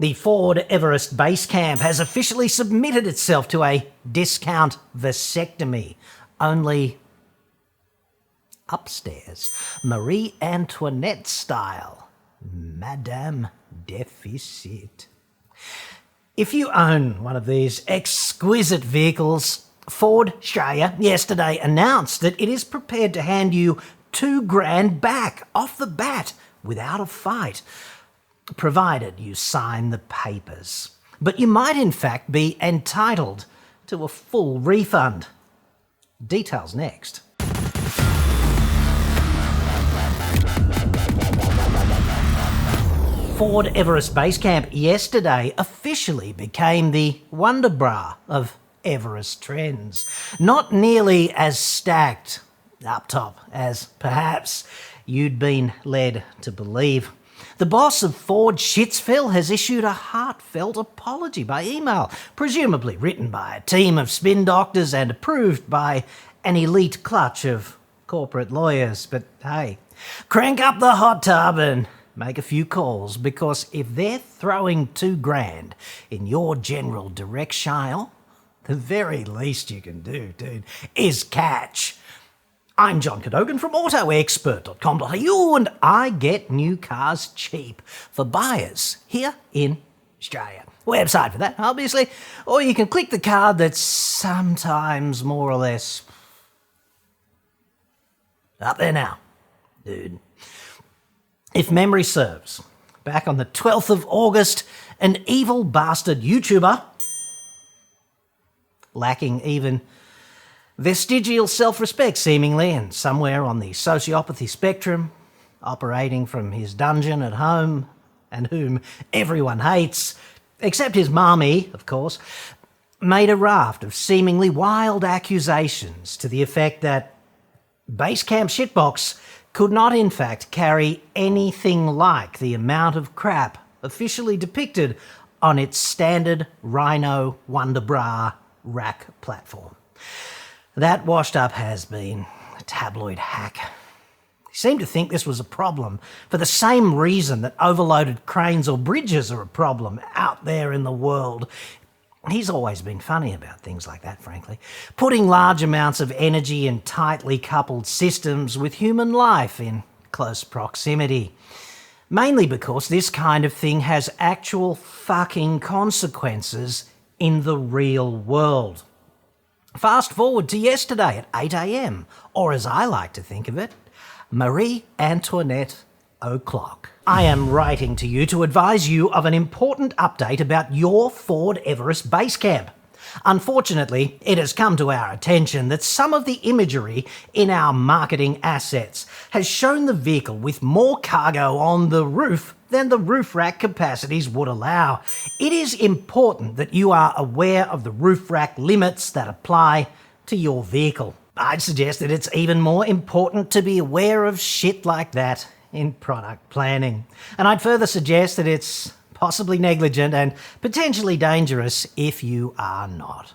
The Ford Everest BaseCamp has officially submitted itself to a discount vasectomy, only upstairs, Marie Antoinette style, Madame Deficit. If you own one of these exquisite vehicles, Ford Australia yesterday announced that it is prepared to hand you $2,000 back off the bat without a fight, provided you sign the papers. But you might in fact be entitled to a full refund. Details next. Ford Everest BaseCamp yesterday officially became the wonder bra of Everest trends. Not nearly as stacked up top as perhaps you'd been led to believe. The boss of Ford Shitsville has issued a heartfelt apology by email, presumably written by a team of spin doctors and approved by an elite clutch of corporate lawyers. But hey, crank up the hot tub and make a few calls, because if they're throwing $2,000 in your general direction, the very least you can do, dude, is catch. I'm John Cadogan from AutoExpert.com.au, and I get new cars cheap for buyers here in Australia. Website for that, obviously, or you can click the card that's sometimes more or less up there now, dude. If memory serves, back on the 12th of August, an evil bastard YouTuber, lacking even vestigial self-respect seemingly, and somewhere on the sociopathy spectrum, operating from his dungeon at home, and whom everyone hates, except his mommy, of course, made a raft of seemingly wild accusations to the effect that BaseCamp Shitbox could not in fact carry anything like the amount of crap officially depicted on its standard Rhino Wonder Bra rack platform. That washed-up has-been, a tabloid hack. He seemed to think this was a problem for the same reason that overloaded cranes or bridges are a problem out there in the world. He's always been funny about things like that, frankly. Putting large amounts of energy in tightly coupled systems with human life in close proximity. Mainly because this kind of thing has actual fucking consequences in the real world. Fast forward to yesterday at 8 a.m, or as I like to think of it, Marie Antoinette o'clock. I am writing to you to advise you of an important update about your Ford Everest BaseCamp. Unfortunately, it has come to our attention that some of the imagery in our marketing assets has shown the vehicle with more cargo on the roof than the roof rack capacities would allow. It is important that you are aware of the roof rack limits that apply to your vehicle. I'd suggest that it's even more important to be aware of shit like that in product planning. And I'd further suggest that it's possibly negligent and potentially dangerous if you are not.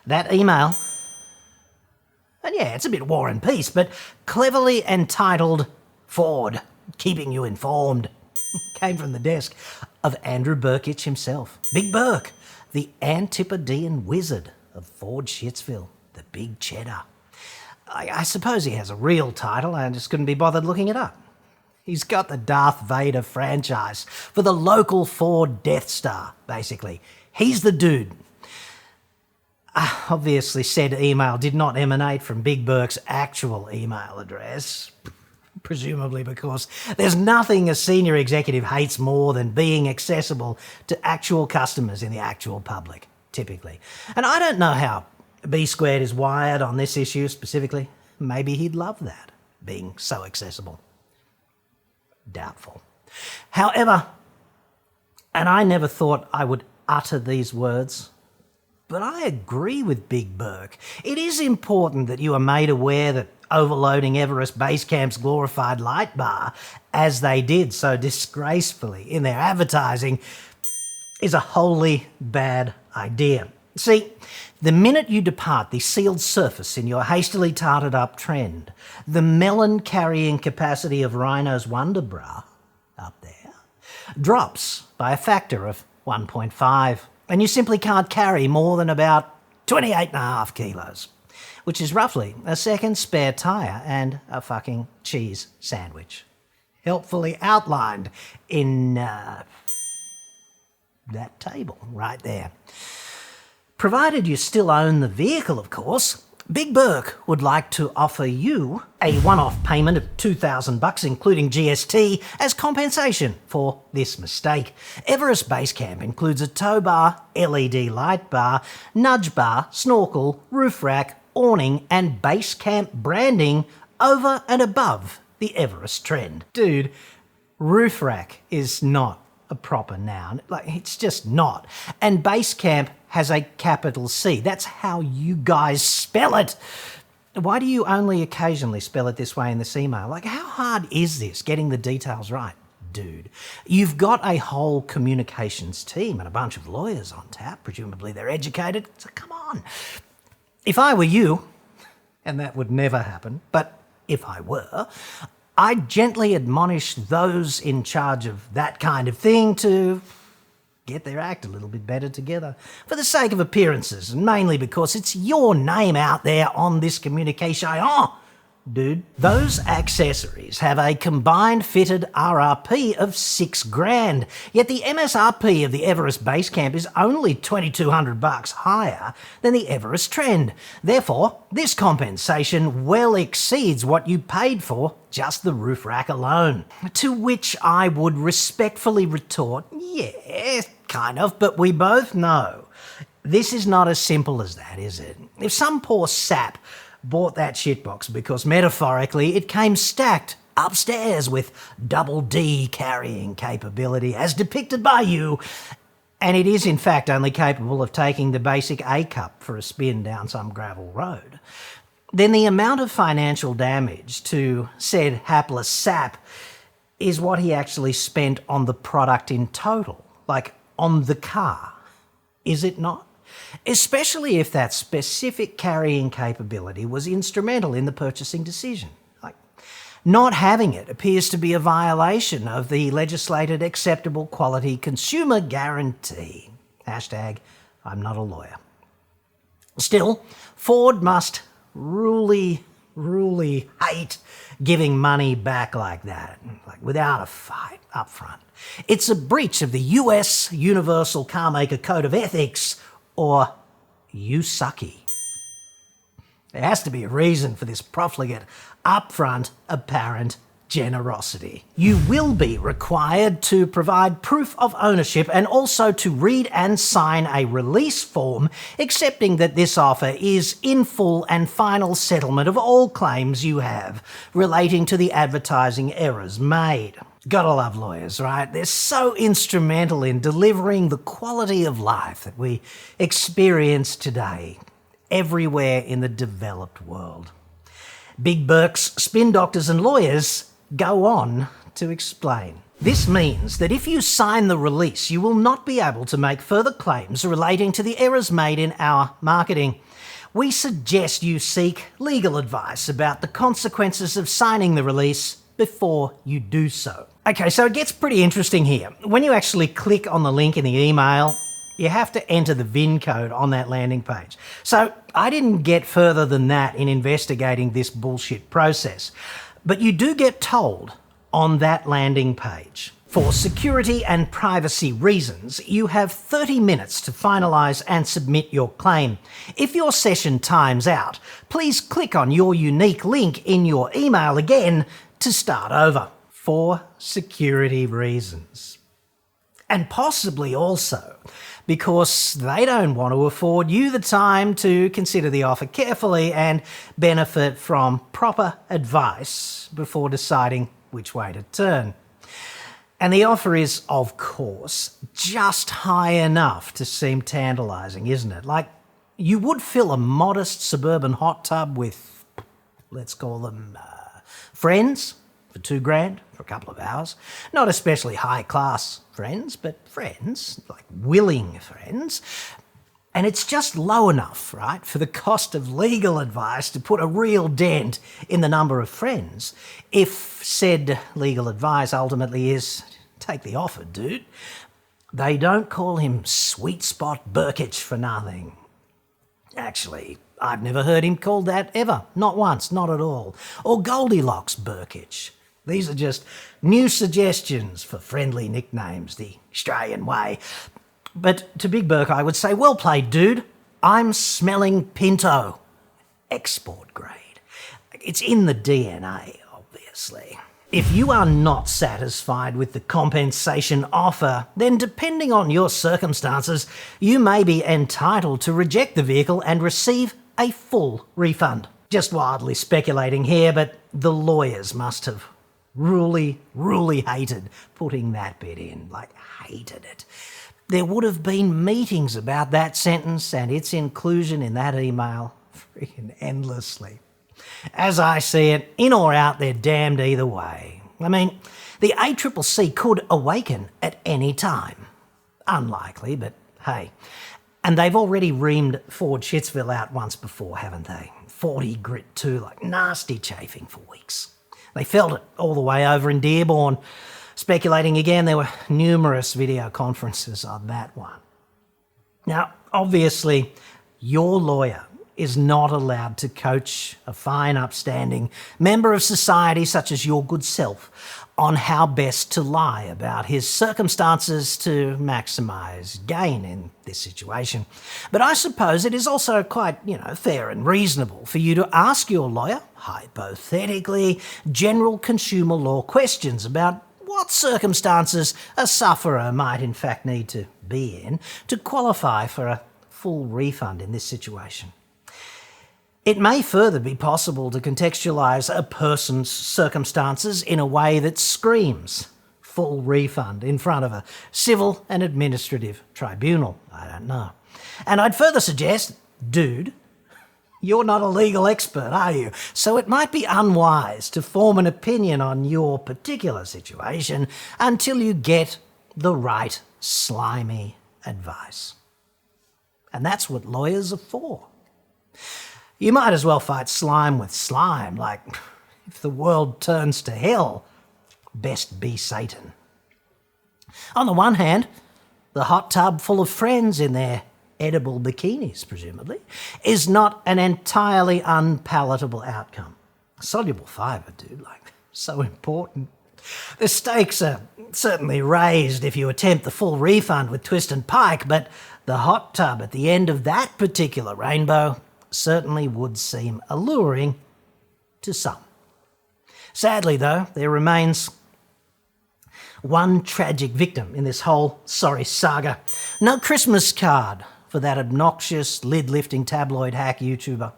That email, and yeah, it's a bit War and Peace, but cleverly entitled Ford, keeping you informed, came from the desk of Andrew Burkich himself. Big Burke, the Antipodean wizard of Ford Shitsville, the Big Cheddar. I suppose he has a real title, I just couldn't be bothered looking it up. He's got the Darth Vader franchise for the local Ford Death Star, basically. He's the dude. Obviously, said email did not emanate from Big Burke's actual email address, presumably because there's nothing a senior executive hates more than being accessible to actual customers in the actual public, typically. And I don't know how B Squared is wired on this issue specifically. Maybe he'd love that, being so accessible. Doubtful. However, and I never thought I would utter these words, but I agree with Big Burke. It is important that you are made aware that overloading Everest BaseCamp's glorified light bar, as they did so disgracefully in their advertising, is a wholly bad idea. See, the minute you depart the sealed surface in your hastily tarted up trend, the melon carrying capacity of Rhino's Wonder Bra, up there, drops by by a factor of 1.5. And you simply can't carry more than about 28.5 kilos, which is roughly a second spare tyre and a fucking cheese sandwich. Helpfully outlined in that table right there. Provided you still own the vehicle, of course, Big Burke would like to offer you a one-off payment of $2,000, including GST, as compensation for this mistake. Everest BaseCamp includes a tow bar, LED light bar, nudge bar, snorkel, roof rack, awning, and BaseCamp branding over and above the Everest trend. Dude, roof rack is not a proper noun. It's just not. And BaseCamp has a capital C. That's how you guys spell it. Why do you only occasionally spell it this way in this email? How hard is this, getting the details right? Dude, you've got a whole communications team and a bunch of lawyers on tap. Presumably they're educated. So come on. If I were you, and that would never happen, but if I were, I'd gently admonish those in charge of that kind of thing to get their act a little bit better together, for the sake of appearances, and mainly because it's your name out there on this communication. Dude, those accessories have a combined fitted RRP of $6,000, yet the MSRP of the Everest BaseCamp is only $2,200 higher than the Everest trend. Therefore, this compensation well exceeds what you paid for just the roof rack alone. To which I would respectfully retort, yeah, kind of, but we both know this is not as simple as that, is it? If some poor sap bought that shitbox because metaphorically it came stacked upstairs with double D carrying capability as depicted by you, and it is in fact only capable of taking the basic A cup for a spin down some gravel road, then the amount of financial damage to said hapless sap is what he actually spent on the product in total, on the car, is it not? Especially if that specific carrying capability was instrumental in the purchasing decision. Not having it appears to be a violation of the legislated acceptable quality consumer guarantee. Hashtag, I'm not a lawyer. Still, Ford must really hate giving money back like that, without a fight up front. It's a breach of the US Universal Carmaker Code of Ethics, or you sucky. There has to be a reason for this profligate, upfront, apparent generosity. You will be required to provide proof of ownership and also to read and sign a release form accepting that this offer is in full and final settlement of all claims you have relating to the advertising errors made. Gotta love lawyers, right? They're so instrumental in delivering the quality of life that we experience today everywhere in the developed world. Big Burke's spin doctors and lawyers go on to explain. This means that if you sign the release, you will not be able to make further claims relating to the errors made in our marketing. We suggest you seek legal advice about the consequences of signing the release before you do so. Okay, so it gets pretty interesting here. When you actually click on the link in the email, you have to enter the VIN code on that landing page. So I didn't get further than that in investigating this bullshit process. But you do get told on that landing page, for security and privacy reasons, you have 30 minutes to finalise and submit your claim. If your session times out, please click on your unique link in your email again to start over. For security reasons. And possibly also because they don't want to afford you the time to consider the offer carefully and benefit from proper advice before deciding which way to turn. And the offer is, of course, just high enough to seem tantalising, isn't it? You would fill a modest suburban hot tub with, let's call them, friends for $2,000 for a couple of hours. Not especially high-class friends, but friends, willing friends. And it's just low enough, right, for the cost of legal advice to put a real dent in the number of friends. If said legal advice ultimately is, take the offer, dude. They don't call him Sweet Spot Burkich for nothing. Actually, I've never heard him called that ever. Not once, not at all. Or Goldilocks Burkich. These are just new suggestions for friendly nicknames, the Australian way. But to Big Burke, I would say, well played, dude. I'm smelling Pinto. Export grade. It's in the DNA, obviously. If you are not satisfied with the compensation offer, then depending on your circumstances, you may be entitled to reject the vehicle and receive a full refund. Just wildly speculating here, but the lawyers must have really hated putting that bit in, hated it. There would have been meetings about that sentence and its inclusion in that email freaking endlessly. As I see it, in or out, they're damned either way. I mean, the ACCC could awaken at any time. Unlikely, but hey. And they've already reamed Ford Shitsville out once before, haven't they? 40 grit too, nasty chafing for weeks. They felt it all the way over in Dearborn. Speculating again, there were numerous video conferences on that one. Now, obviously, your lawyer is not allowed to coach a fine, upstanding member of society such as your good self on how best to lie about his circumstances to maximise gain in this situation. But I suppose it is also quite, fair and reasonable for you to ask your lawyer, hypothetically, general consumer law questions about what circumstances a sufferer might in fact need to be in to qualify for a full refund in this situation. It may further be possible to contextualise a person's circumstances in a way that screams full refund in front of a civil and administrative tribunal. I don't know. And I'd further suggest, dude, you're not a legal expert, are you? So it might be unwise to form an opinion on your particular situation until you get the right slimy advice. And that's what lawyers are for. You might as well fight slime with slime, if the world turns to hell, best be Satan. On the one hand, the hot tub full of friends in their edible bikinis, presumably, is not an entirely unpalatable outcome. Soluble fibre, dude, so important. The stakes are certainly raised if you attempt the full refund with twist and pike, but the hot tub at the end of that particular rainbow certainly would seem alluring to some. Sadly, though, there remains one tragic victim in this whole sorry saga. No Christmas card for that obnoxious, lid-lifting tabloid hack YouTuber.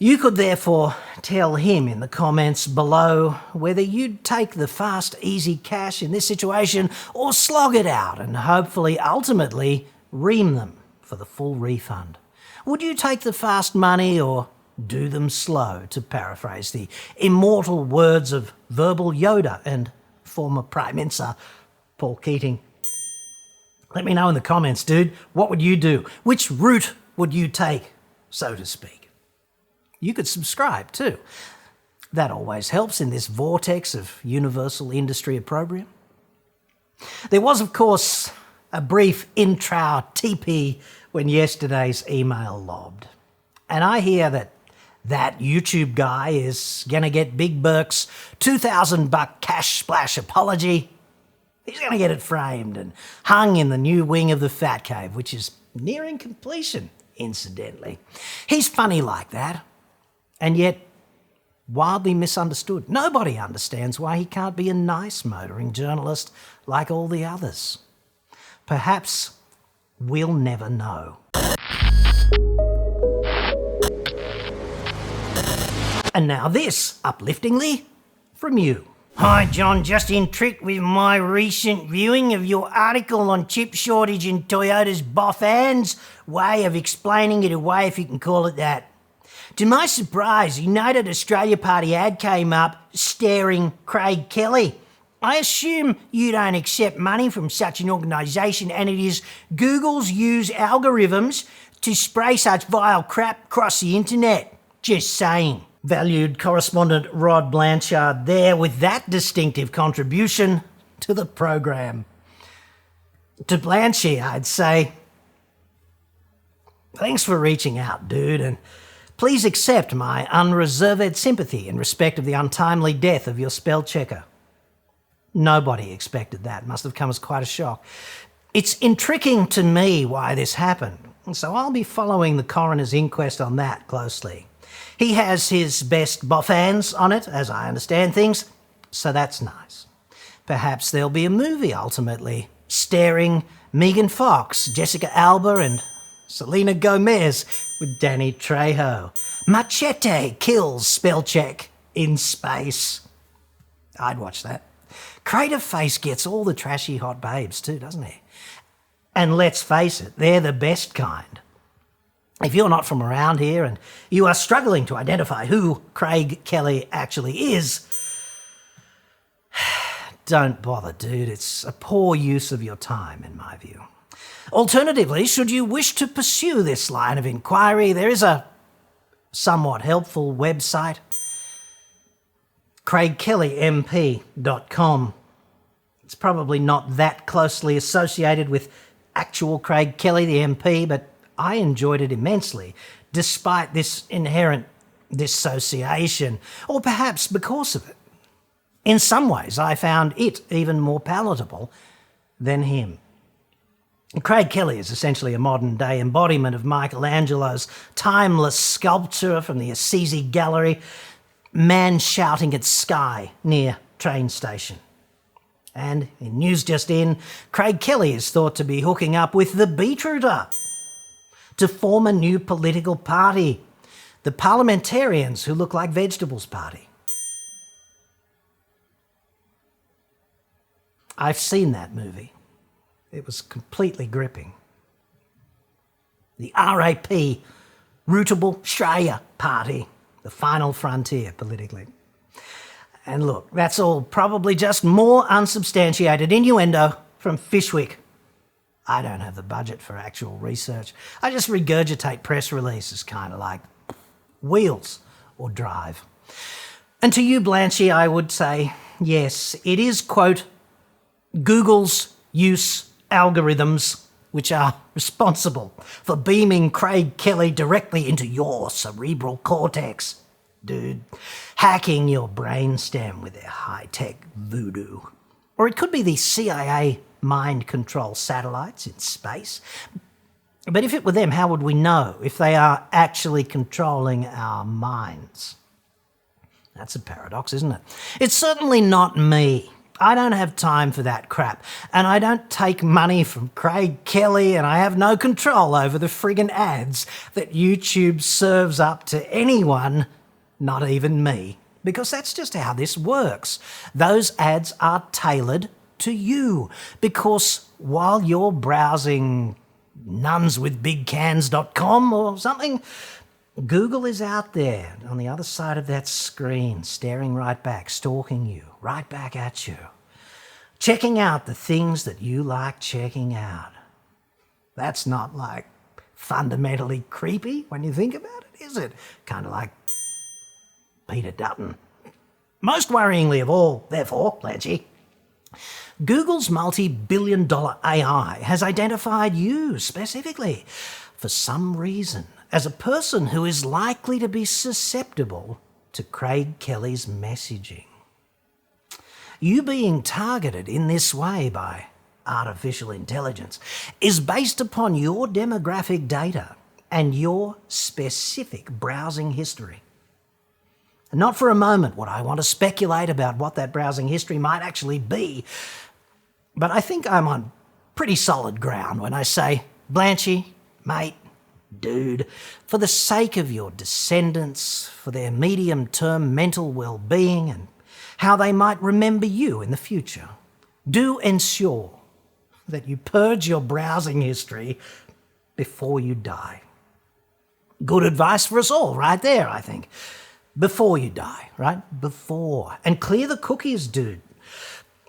You could therefore tell him in the comments below whether you'd take the fast, easy cash in this situation or slog it out and hopefully, ultimately, ream them for the full refund. Would you take the fast money or do them slow, to paraphrase the immortal words of verbal Yoda and former Prime Minister Paul Keating? Let me know in the comments, dude. What would you do? Which route would you take, so to speak? You could subscribe too. That always helps in this vortex of universal industry opprobrium. There was, of course, a brief intra TP when yesterday's email lobbed. And I hear that YouTube guy is going to get Big Burke's $2,000 cash splash apology. He's going to get it framed and hung in the new wing of the Fat Cave, which is nearing completion, incidentally. He's funny like that, and yet wildly misunderstood. Nobody understands why he can't be a nice motoring journalist like all the others. Perhaps we'll never know. And now this, upliftingly, from you. Hi John, just intrigued with my recent viewing of your article on chip shortage in Toyota's boffins way of explaining it away, if you can call it that. To my surprise, United Australia Party ad came up staring Craig Kelly. I assume you don't accept money from such an organisation, and it is Google's use algorithms to spray such vile crap across the internet. Just saying. Valued correspondent Rod Blanchard there with that distinctive contribution to the program. To Blanchy, I'd say, thanks for reaching out, dude, and please accept my unreserved sympathy in respect of the untimely death of your spell checker. Nobody expected that. Must have come as quite a shock. It's intriguing to me why this happened, so I'll be following the coroner's inquest on that closely. He has his best boffans on it, as I understand things, so that's nice. Perhaps there'll be a movie ultimately, starring Megan Fox, Jessica Alba and Selena Gomez with Danny Trejo. Machete kills spell check in space. I'd watch that. Crater Face gets all the trashy hot babes too, doesn't he? And let's face it, they're the best kind. If you're not from around here and you are struggling to identify who Craig Kelly actually is, don't bother, dude. It's a poor use of your time, in my view. Alternatively, should you wish to pursue this line of inquiry, there is a somewhat helpful website, craigkellymp.com. It's probably not that closely associated with actual Craig Kelly, the MP, but I enjoyed it immensely, despite this inherent dissociation, or perhaps because of it. In some ways, I found it even more palatable than him. Craig Kelly is essentially a modern-day embodiment of Michelangelo's timeless sculpture from the Assisi Gallery, Man Shouting at Sky near train station. And in news just in, Craig Kelly is thought to be hooking up with the Beetrooter to form a new political party, the Parliamentarians Who Look Like Vegetables Party. I've seen that movie. It was completely gripping. The RAP, Rootable Australia Party, the final frontier politically. And look, that's all probably just more unsubstantiated innuendo from Fishwick. I don't have the budget for actual research. I just regurgitate press releases, kind of like Wheels or Drive. And to you, Blanchy, I would say, yes, it is, quote, Google's use algorithms which are responsible for beaming Craig Kelly directly into your cerebral cortex, dude, hacking your brainstem with their high-tech voodoo. Or it could be the CIA mind control satellites in space. But if it were them, how would we know if they are actually controlling our minds? That's a paradox, isn't it? It's certainly not me. I don't have time for that crap, and I don't take money from Craig Kelly, and I have no control over the friggin' ads that YouTube serves up to anyone, not even me, because that's just how this works. Those ads are tailored to you, because while you're browsing nunswithbigcans.com or something, Google is out there on the other side of that screen, staring right back, stalking you, right back at you, checking out the things that you like checking out. That's not like fundamentally creepy when you think about it, is it? Kind of like Peter Dutton. Most worryingly of all, therefore, Blanchy, Google's multi-billion-dollar AI has identified you specifically, for some reason, as a person who is likely to be susceptible to Craig Kelly's messaging. You being targeted in this way by artificial intelligence is based upon your demographic data and your specific browsing history. And not for a moment would I want to speculate about what that browsing history might actually be, but I think I'm on pretty solid ground when I say, Blanchy, mate, dude, for the sake of your descendants, for their medium-term mental well-being and how they might remember you in the future, do ensure that you purge your browsing history before you die. Good advice for us all right there, I think. Before you die, right? Before. And clear the cookies, dude.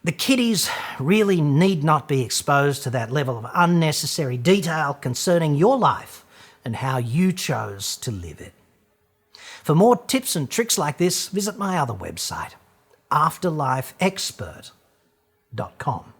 The kiddies really need not be exposed to that level of unnecessary detail concerning your life and how you chose to live it. For more tips and tricks like this, visit my other website, afterlifeexpert.com.